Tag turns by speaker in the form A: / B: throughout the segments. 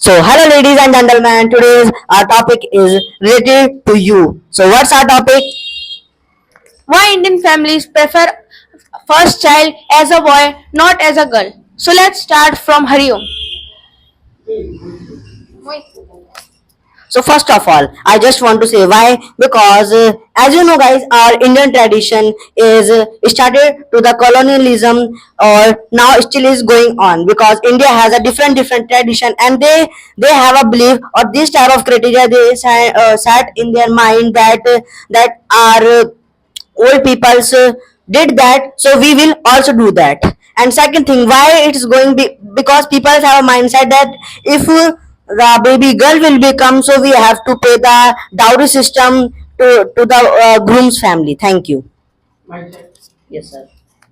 A: So, hello, ladies and gentlemen. Today's our topic is related to you. So, what's our topic?
B: Why Indian families prefer first child as a boy, not as a girl? So let's start from Hariom.
A: So, first of all, I just want to say why because, as you know, guys, our Indian tradition is started to the colonialism or now still is going on because India has a different tradition and they have a belief or this type of criteria they sat in their mind that our old peoples did that, so we will also do that. And second thing, why it is going because people have a mindset that if the baby girl will become, so we have to pay the dowry system to the groom's family. Thank you. Yes, sir.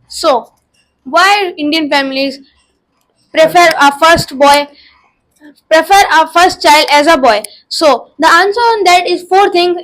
B: So, why Indian families prefer a first boy, prefer a first child as a boy? So the answer on that is four things.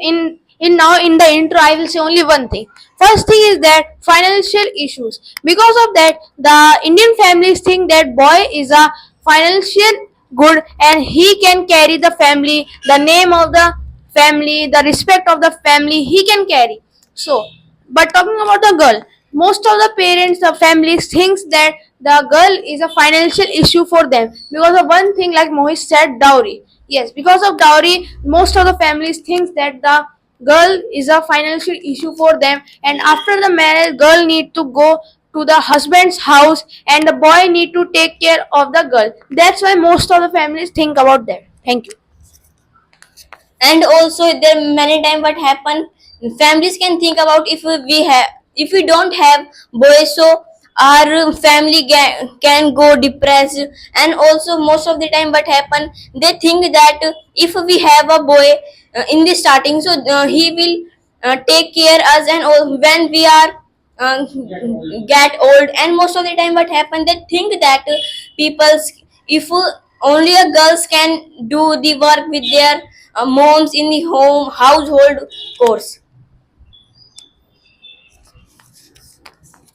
B: In the intro, I will say only one thing. First thing is that financial issues. Because of that, the Indian families think that boy is a financial good and he can carry the family, the name of the family, the respect of the family he can carry. So, but talking about the girl, most of the parents, the families thinks that the girl is a financial issue for them because of one thing like Mohit said, dowry. Yes, because of dowry, most of the families thinks that the girl is a financial issue for them, and after the marriage, girl need to go to the husband's house and the boy need to take care of the girl. That's why most of the families think about that. Thank you.
C: And also there many times what happen, families can think about if we don't have boys, so our family can go depressed. And also most of the time what happen, they think that if we have a boy in the starting, so he will take care us, and when we are get old. And most of the time what happen, they think that people, if only a girls can do the work with their moms in the home household course.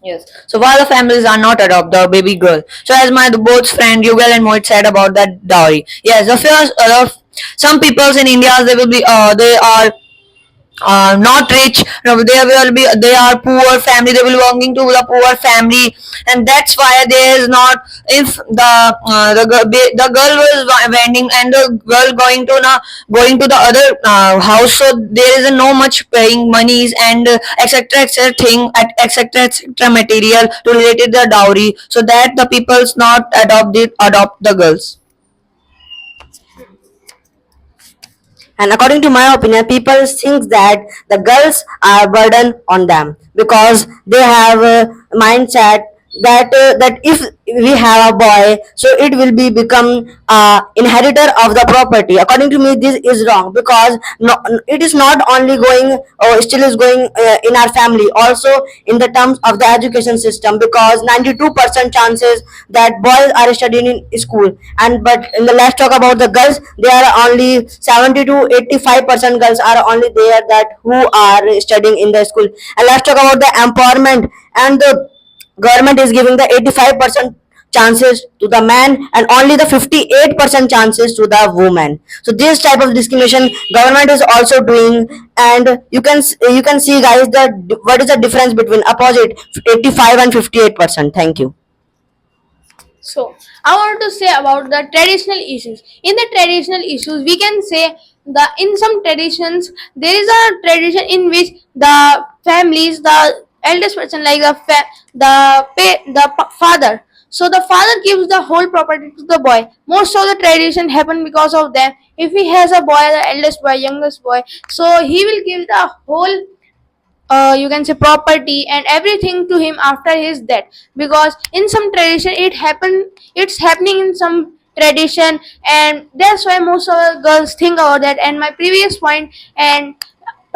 D: Yes. So while the families are not adopt the baby girl, so as my both friend Yugal and Mohit said about that dowry, yes, the first some peoples in India they are not rich. No, they will be they are poor family. They will belonging to the poor family, and that's why there is not if the girl was vending and the girl going to the other house, so there is no much paying monies and etc thing at etc material to related the dowry, so that the people's not adopt the girls.
A: And according to my opinion, people think that the girls are burden on them because they have a mindset that if we have a boy, so it will be become inheritor of the property. According to me, this is wrong because no, it is not only going or still is going in our family, also in the terms of the education system because 92% chances that boys are studying in school, and but in the let's talk about the girls, there are only 70 to 85% girls are only there that who are studying in the school. And let's talk about the empowerment, and the government is giving the 85% chances to the man and only the 58% chances to the woman. So this type of discrimination government is also doing, and you can see, guys, that what is the difference between opposite 85 and 58%. Thank you.
B: So, I want to say about the traditional issues. In the traditional issues, we can say the in some traditions there is a tradition in which the families, the eldest person, like the father. So the father gives the whole property to the boy. Most of the tradition happen because of them. If he has a boy, the eldest boy, youngest boy, so he will give the whole you can say property and everything to him after his death, because in some tradition it's happening in some tradition, and that's why most of the girls think about that. And my previous point, and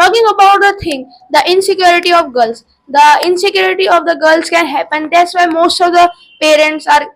B: talking about the thing, the insecurity of girls, the insecurity of the girls can happen. That's why most of the parents are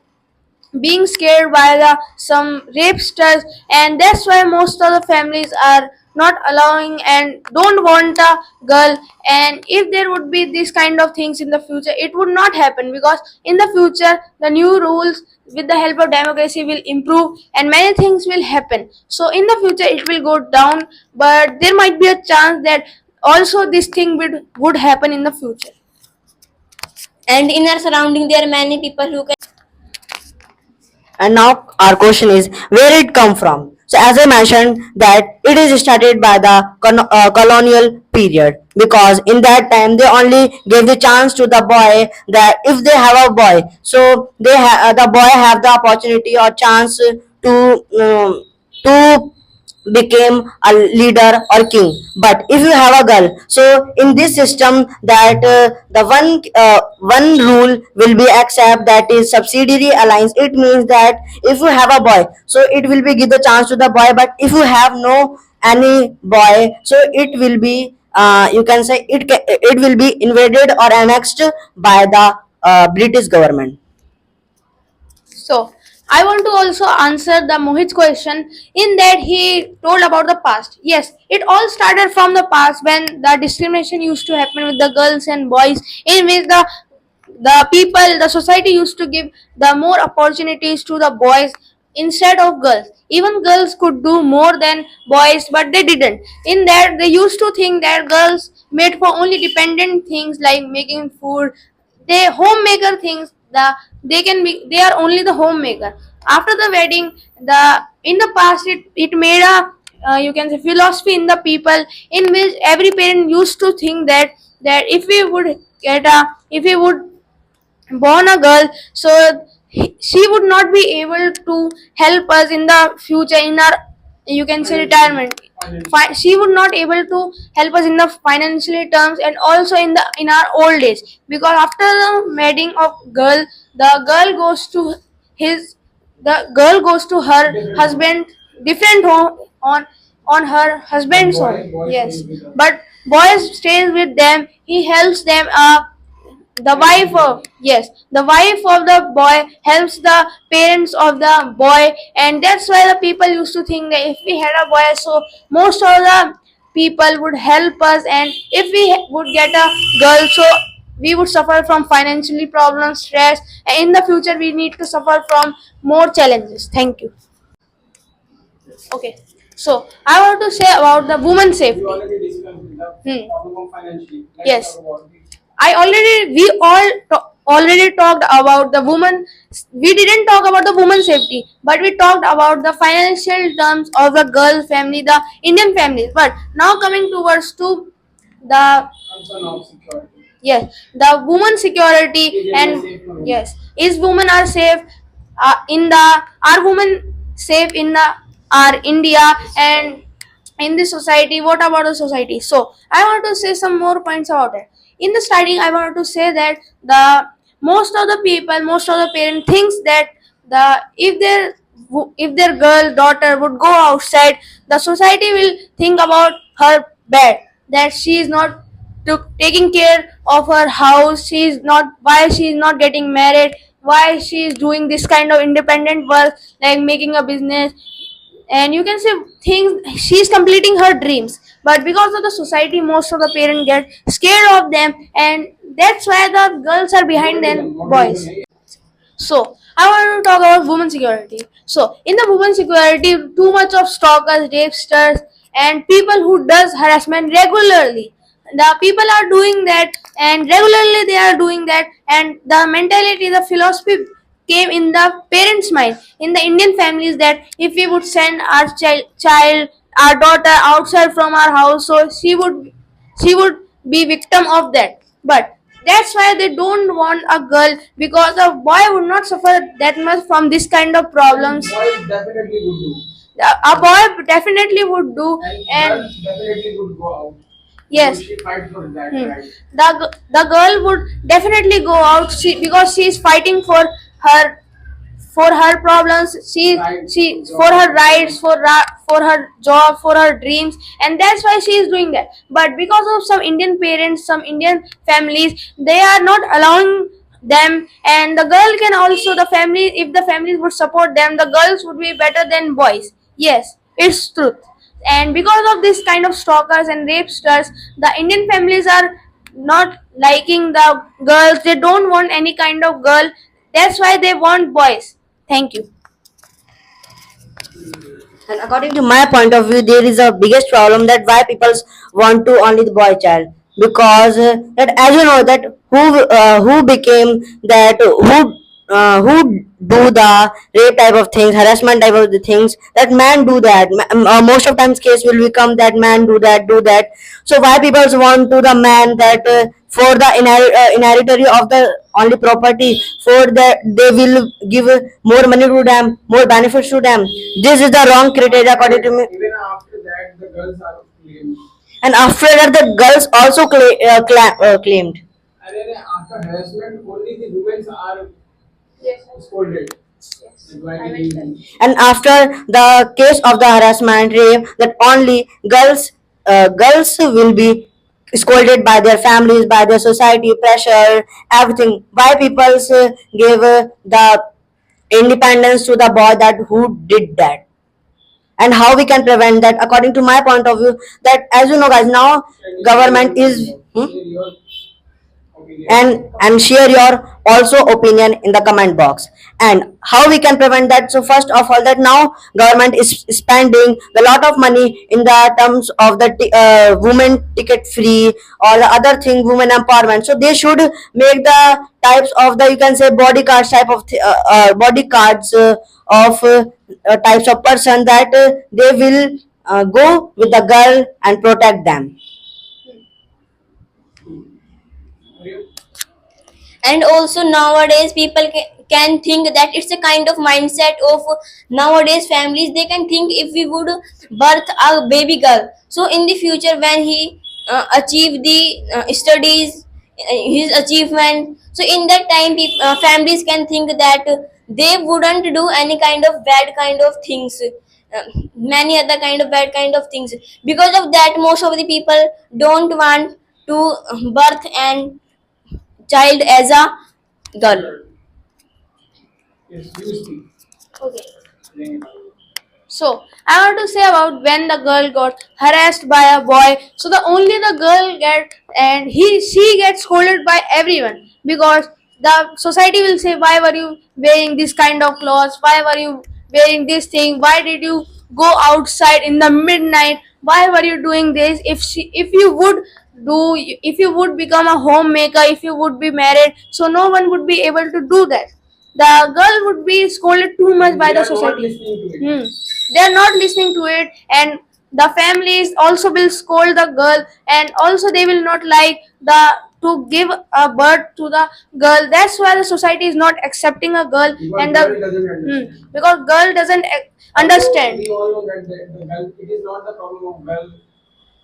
B: being scared by the some rapesters, and that's why most of the families are not allowing and don't want a girl. And if there would be this kind of things in the future, it would not happen, because in the future the new rules with the help of democracy will improve and many things will happen. So in the future it will go down, but there might be a chance that also this thing would happen in the future.
C: And in our surrounding, there are many people who can.
A: And now our question is, where it come from? So as I mentioned that it is started by the colonial period, because in that time they only gave the chance to the boy that if they have a boy, so the boy have the opportunity or chance to became a leader or king. But if you have a girl, so in this system that the one rule will be accept, that is subsidiary alliance. It means that if you have a boy, so it will be give the chance to the boy, but if you have no any boy, so it will be you can say it will be invaded or annexed by the British government.
B: So I want to also answer the Mohit's question, in that he told about the past. Yes, it all started from the past when the discrimination used to happen with the girls and boys, in which the people, the society used to give the more opportunities to the boys instead of girls. Even girls could do more than boys, but they didn't. In that, they used to think that girls made for only dependent things like making food, they homemaker things, they are only the homemaker. After the wedding, the in the past it made a you can say philosophy in the people, in which every parent used to think that if we would born a girl, so she would not be able to help us in the future in our, you can say, retirement. She would not able to help us in the financially terms, and also in our old age, because after the wedding of girl, the girl goes to his the girl goes to her husband different home on her husband's home. Yes, but boys stays with them, he helps them. The wife of the boy helps the parents of the boy, and that's why the people used to think that if we had a boy, so most of the people would help us, and if we would get a girl, so we would suffer from financially problems, stress, and in the future we need to suffer from more challenges. Thank you. Okay, so I want to say about the woman safety.
E: We already discussed the
B: Hmm.
E: problem of financially. Let's
B: Yes.
E: talk about the
B: We all already talked about the woman. We didn't talk about the woman safety, but we talked about the financial terms of the girl family, the Indian families. But now coming towards to the,
E: concern of security.
B: yes, the woman security.
E: Is
B: And
E: India safe for women?
B: yes, is women are safe are women safe in the our India and in the society? What about the society? So I want to say some more points about it. In the starting, I want to say that the most of the parent thinks that the if their girl daughter would go outside, the society will think about her bad, that she is not taking care of her house, she is not, why she is not getting married, why she is doing this kind of independent work like making a business, and you can say things, she's completing her dreams. But because of the society, most of the parents get scared of them, and that's why the girls are behind than boys. So I want to talk about women security. So in the women security, too much of stalkers, rapesters, and people who does harassment regularly. The people are doing that, and regularly they are doing that, and the mentality, the philosophy came in the parents' mind in the Indian families, that if we would send our child, our daughter outside from our house, so she would be victim of that. But that's why they don't want a girl, because a boy would not suffer that much from this kind of problems.
E: Boys definitely would do.
B: A boy definitely would do,
E: And
B: and
E: girls definitely would go out.
B: yes,
E: So she fight for that
B: Hmm.
E: right.
B: the girl would definitely go out, because she is fighting her for her problems,
E: Right.
B: she for her rights, for her job, for her dreams, and that's why she is doing that. But because of some Indian parents, some Indian families, they are not allowing them, and the girl can also, the family, if the families would support them, the girls would be better than boys. Yes, it's truth. And because of this kind of stalkers and rapesters, the Indian families are not liking the girls. They don't want any kind of girl. That's why they want boys. Thank you.
A: And according to my point of view, there is a biggest problem that why people want to only the boy child, because that as you know that who became that who do the rape type of things, harassment type of the things, that man do that. Most of times case will become that man do that. So why people want to the man that for the inheritary of the only property, for that they will give more money to them, more benefits to them. This is the wrong criteria according to me.
E: Even after that, the girls are claimed.
A: And after that, the girls also claimed.
E: And then after harassment, only the women are scolded. Like, why did you-
A: And after the case of the harassment, rape, that only girls will be scolded by their families, by their society, pressure, everything. Why people give the independence to the boy that who did that? And how we can prevent that? According to my point of view, that as you know, guys, now government is.
E: Share your opinion.
A: And share your also opinion in the comment box, and how we can prevent that. So first of all, that now government is spending a lot of money in the terms of the women ticket free or the other thing, women empowerment. So they should make the types of the, you can say, bodyguards type of bodyguards of types of person that they will go with the girl and protect them.
C: And also nowadays people can think that it's a kind of mindset of nowadays families. They can think if we would birth a baby girl, so in the future when he achieve the studies, his achievement, so in that time families can think that they wouldn't do any kind of bad kind of things, many other kind of bad kind of things. Because of that most of the people don't want to birth and child as a girl.
E: Yes, you speak.
B: Okay. So I want to say about when the girl got harassed by a boy. So the only the girl get, and she gets scolded by everyone, because the society will say, why were you wearing this kind of clothes? Why were you wearing this thing? Why did you go outside in the midnight? Why were you doing this? If you would if you would become a homemaker, if you would be married, so no one would be able to do that. The girl would be scolded too much by
E: They
B: the
E: are not
B: society.
E: listening to it.
B: They are not listening to it, and the families also will scold the girl, and also they will not like the to give a birth to the girl. That's why the society is not accepting a girl,
E: Because
B: and
E: girl doesn't understand.
B: because girl doesn't understand.
E: We all know that the girl, it is not the problem of girl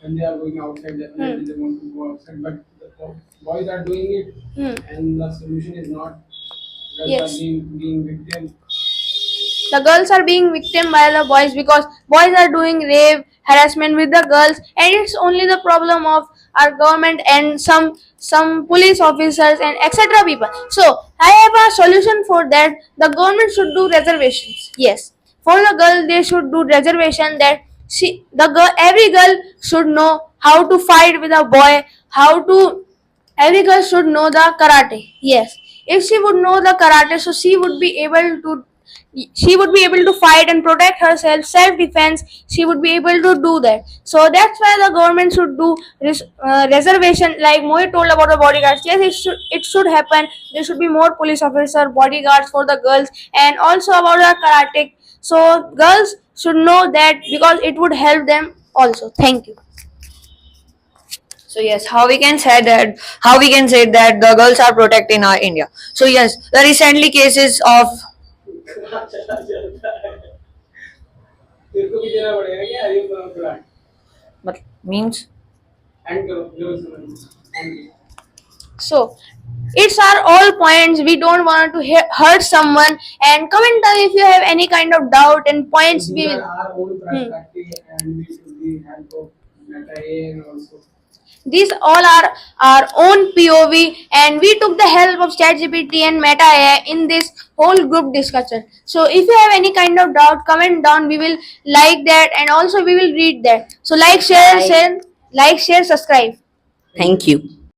E: when they are going outside, definitely they want to go outside, but the boys are doing it, and the solution is not girls
B: Yes.
E: are being victim.
B: The girls are being victim by the boys, because boys are doing rape harassment with the girls, and it's only the problem of our government and some police officers and etc people. So I have a solution for that. The government should do reservations. Yes, for the girl they should do reservation, that the girl, every girl should know how to fight with a boy, how to, every girl should know the karate. Yes, if she would know the karate, so she would be able to fight and protect herself, self defense. She would be able to do that. So that's why the government should do reservation, like Mohit told about the bodyguards. Yes, it should happen. There should be more police officer bodyguards for the girls, and also about the karate. So girls should know that, because it would help them also. Thank you.
D: So yes, how we can say that the girls are protected in our India. So yes, the recently cases of
E: तेरे को भी देना पड़ेगा क्या ये plant
D: means
E: and करो जो
B: So it's our all points. We don't want to hurt someone. And comment down if you have any kind of doubt and points. We
E: these
B: will.
E: are our own perspective and we should be help of Meta AI and also
B: These all are our own POV, and we took the help of ChatGPT and Meta AI in this whole group discussion. So if you have any kind of doubt, comment down. We will like that, and also we will read that. So like, share,
A: Bye.
B: share, like, share, subscribe.
A: Thank you.